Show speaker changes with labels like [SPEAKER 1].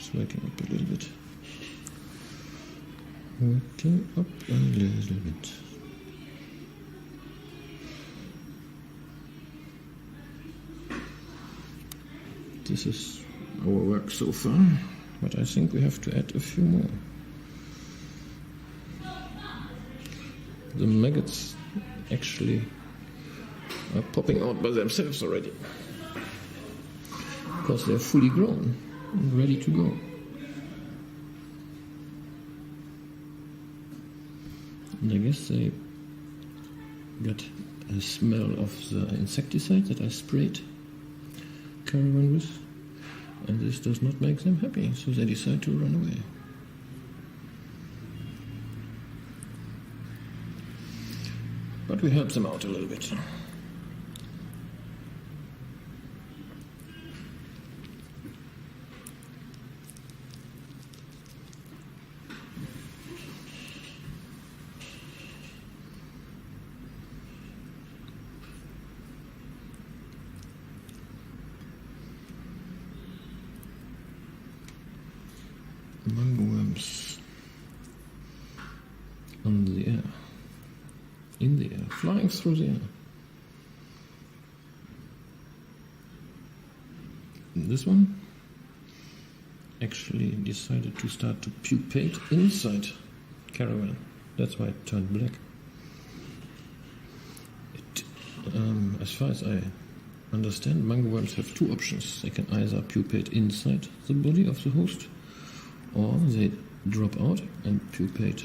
[SPEAKER 1] It's waking up a little bit. Waking up a little bit. This is our work so far, but I think we have to add a few more. The maggots actually are popping out by themselves already, because they're fully grown and ready to go. And I guess they got a smell of the insecticide that I sprayed caravan with, and this does not make them happy, so they decide to run away. But we help them out a little bit. Mangoworms on the air, in the air, flying through the air. And this one actually decided to start to pupate inside caravan. That's why it turned black. As far as I understand, mangoworms have two options. They can either pupate inside the body of the host, or they drop out and pupate